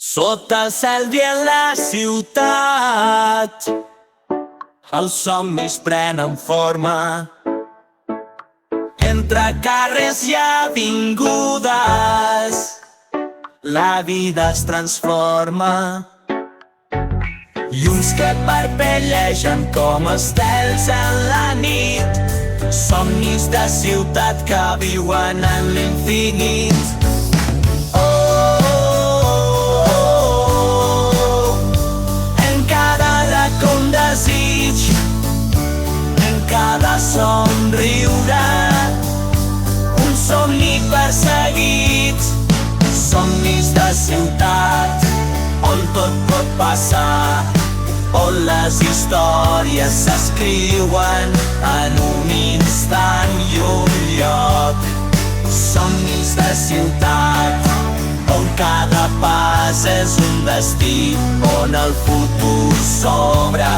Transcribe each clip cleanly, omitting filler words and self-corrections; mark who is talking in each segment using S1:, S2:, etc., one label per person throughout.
S1: Sota el cel dient la ciutat, els somnis prenen forma. Entre carrers i avingudes, la vida es transforma. Llums que parpellegen com estels en la nit, somnis de ciutat que viuen en l'infinit. En cada somriure, un somni perseguit. Somnis de ciutat, on tot pot passar, on les històries s'escriuen en un instant i un lloc. Somnis de ciutat, on cada pas és un destí, on el futur s'obre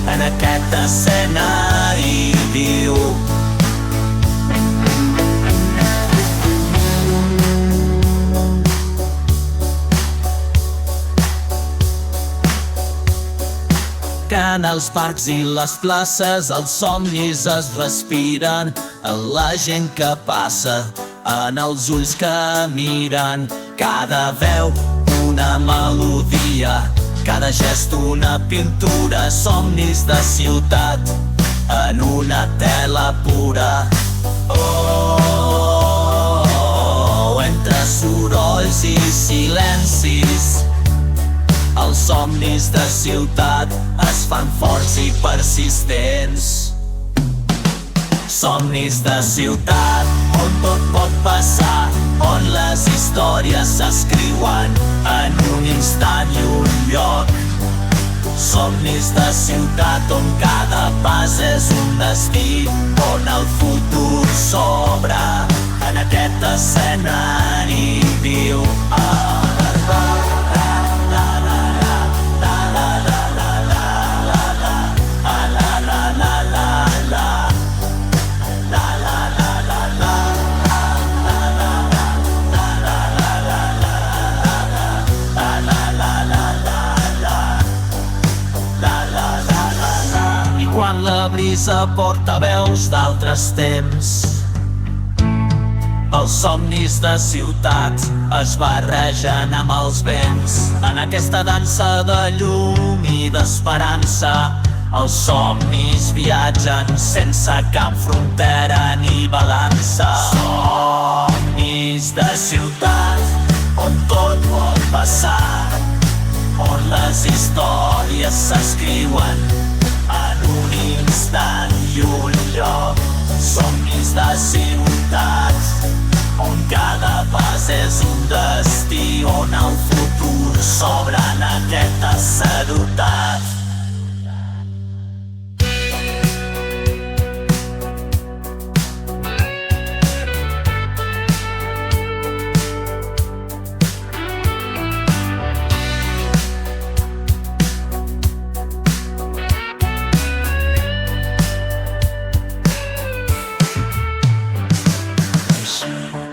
S1: en aquest escenari viu. Que en els parcs i les places els somnis es respiren, en la gent que passa, en els ulls que miren. Cada veu una melodia, cada gest una pintura. Somnis de ciutat en una tela pura. Entre sorolls i silencis, els somnis de ciutat es fan forts i persistents. Somnis de ciutat, on tot pot passar, on les històries s'escriuen en un instant i un lloc. Somnis de ciutat, on cada pas és un destí, on el futur s'obre en aquest escenari viu. Quan la brisa porta veus d'altres temps, els somnis de ciutat es barregen amb els vents. En aquesta dansa de llum i d'esperança, els somnis viatgen sense cap frontera ni balança. Somnis de ciutat, on tot pot passar, on les històries s'escriuen en un instant i un lloc. Somnis de ciutat, on cada pas és un destí, on el futur s'obre en aquesta ciutat.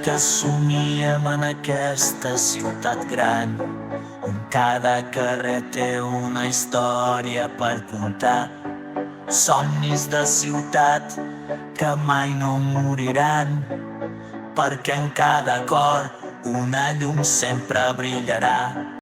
S1: Que somiem en aquesta ciutat gran, on cada carrer té una història per contar. Somnis de ciutat que mai no moriran, perquè en cada cor una llum sempre brillarà.